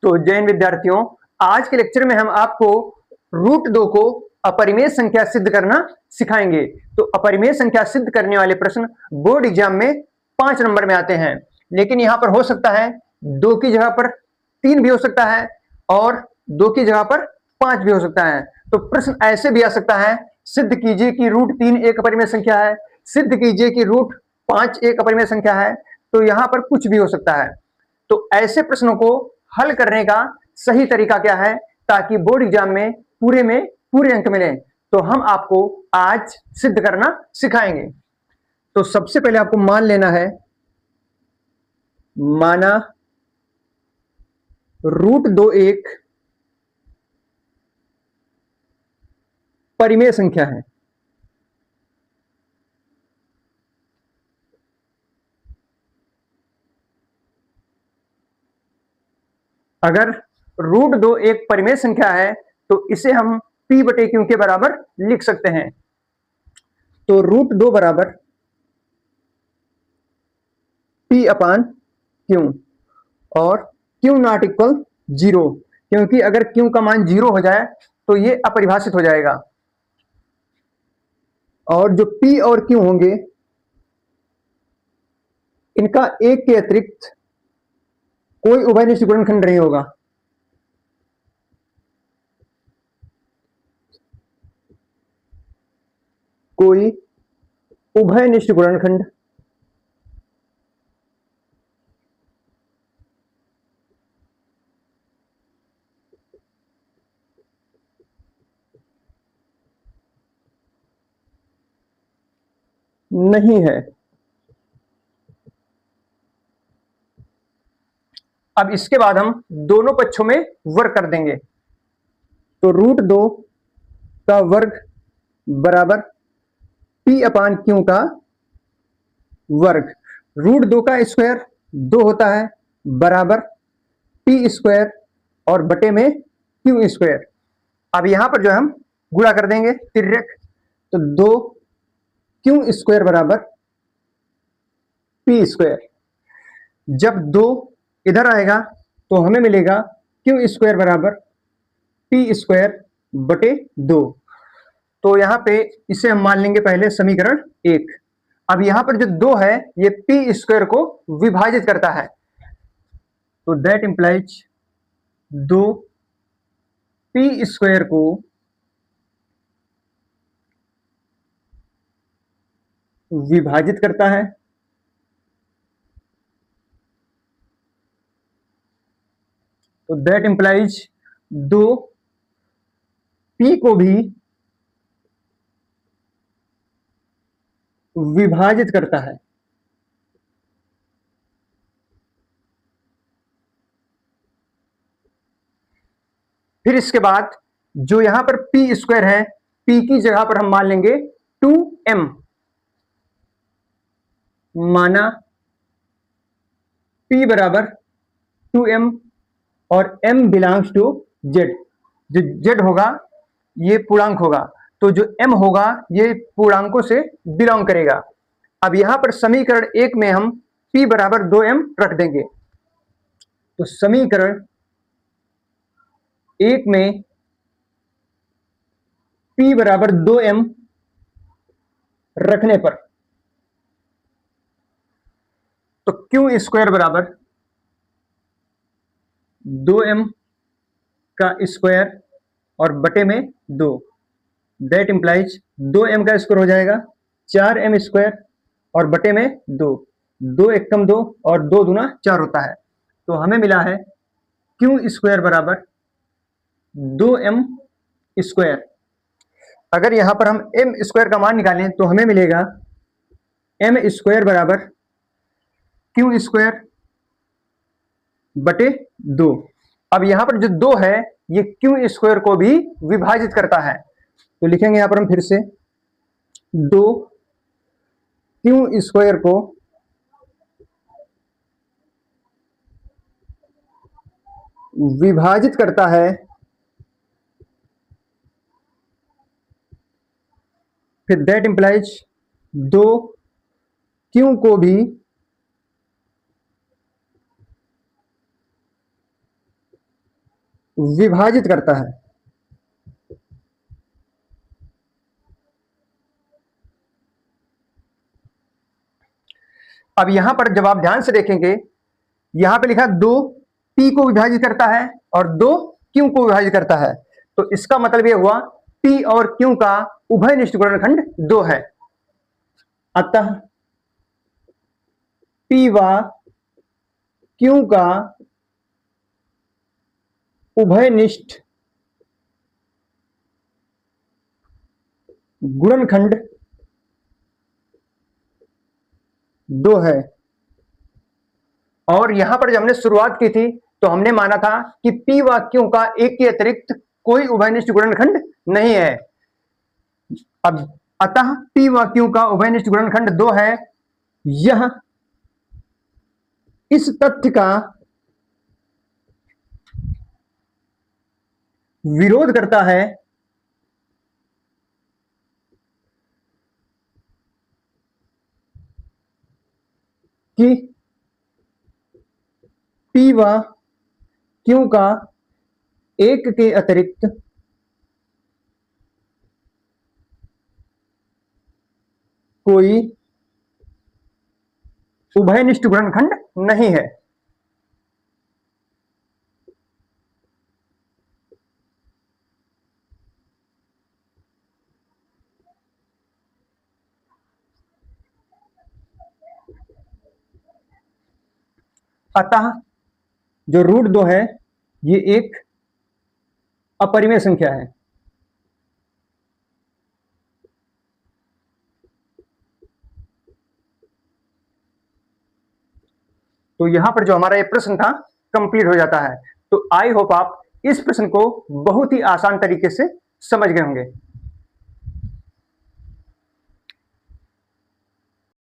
तो जय हिंद विद्यार्थियों, आज के लेक्चर में हम आपको रूट 2 को अपरिमेय संख्या सिद्ध करना सिखाएंगे। तो अपरिमेय संख्या सिद्ध करने वाले प्रश्न बोर्ड एग्जाम में 5 नंबर में आते हैं, लेकिन यहां पर हो सकता है 2 की जगह पर 3 भी हो सकता है और 2 की जगह पर 5 भी हो सकता है। तो प्रश्न ऐसे भी आ सकता है, सिद्ध कीजिए कि रूट 3 एक अपरिमेय संख्या है, सिद्ध कीजिए कि रूट 5 एक अपरिमेय संख्या है। तो यहां पर कुछ भी हो सकता है। तो ऐसे प्रश्नों को हल करने का सही तरीका क्या है, ताकि बोर्ड एग्जाम में पूरे अंक मिले, तो हम आपको आज सिद्ध करना सिखाएंगे। तो सबसे पहले आपको मान लेना है, माना रूट 2 एक परिमेय संख्या है। अगर रूट 2 एक परिमेय संख्या है तो इसे हम p बटे क्यू के बराबर लिख सकते हैं। तो रूट 2 बराबर p अपान क्यू और क्यू नॉट इक्वल 0, क्योंकि अगर क्यू का मान 0 हो जाए तो ये अपरिभाषित हो जाएगा और जो p और q होंगे इनका एक के अतिरिक्त कोई उभयनिष्ठ गुणनखंड नहीं होगा। कोई उभयनिष्ठ गुणनखंड नहीं है। अब इसके बाद हम दोनों पक्षों में वर्ग कर देंगे। तो रूट 2 का वर्ग बराबर p अपान क्यू का वर्ग। रूट 2 का स्क्वायर 2 होता है, बराबर p स्क्वायर और बटे में क्यू स्क्वायर। अब यहां पर जो हम गुणा कर देंगे तिर्यक, तो 2 क्यू स्क्वायर बराबर p स्क्वायर। जब 2 इधर आएगा तो हमें मिलेगा क्यू स्क्वायर बराबर p स्क्वायर बटे 2। तो यहां पे इसे हम मान लेंगे पहले समीकरण 1। अब यहां पर जो 2 है ये p स्क्वायर को विभाजित करता है, तो दैट इंप्लाइज 2 p स्क्वायर को विभाजित करता है। तो दैट इंप्लाइज 2 p को भी विभाजित करता है। फिर इसके बाद जो यहां पर p स्क्वायर है, p की जगह पर हम मान लेंगे 2m। माना p बराबर 2m और m बिलोंग्स टू z। जो z होगा ये पूर्णांक होगा, तो जो m होगा ये पूर्णांकों से बिलोंग करेगा। अब यहां पर समीकरण 1 में हम p बराबर 2m रख देंगे। तो समीकरण 1 में p बराबर 2m रखने पर तो क्यू स्क्वायर बराबर 2m का स्क्वायर और बटे में 2। दैट इंप्लाइज 2m का स्क्वायर हो जाएगा 4m स्क्वायर और बटे में 2। 2 एकम 2 और 2 दूना 4 होता है। तो हमें मिला है क्यू स्क्वायर बराबर 2m स्क्वायर। अगर यहां पर हम m स्क्वायर का मान निकालें तो हमें मिलेगा m स्क्वायर बराबर क्यू स्क्वायर बटे 2। अब यहां पर जो 2 है ये क्यू स्क्वायर को भी विभाजित करता है, तो लिखेंगे यहां पर हम फिर से 2 क्यू स्क्वायर को विभाजित करता है। फिर दैट इंप्लाइज 2 क्यू को भी विभाजित करता है। अब यहां पर जब आप ध्यान से देखेंगे, यहां पे लिखा 2 P को विभाजित करता है और 2 Q को विभाजित करता है। तो इसका मतलब यह हुआ P और Q का उभयनिष्ठ गुणनखंड 2 है। अतः P व Q का उभयनिष्ठ गुणनखंड 2 है। और यहां पर जब हमने शुरुआत की थी तो हमने माना था कि P व Q का एक के अतिरिक्त कोई उभयनिष्ठ गुणनखंड नहीं है। अब अतः P व Q का उभयनिष्ठ गुणनखंड 2 है। यह इस तथ्य का विरोध करता है कि P व Q का एक के अतिरिक्त कोई उभयनिष्ठ गुणनखंड नहीं है। अतः जो √2 है ये एक अपरिमेय संख्या है। तो यहां पर जो हमारा ये प्रश्न था कंप्लीट हो जाता है। तो आई होप आप इस प्रश्न को बहुत ही आसान तरीके से समझ गए होंगे।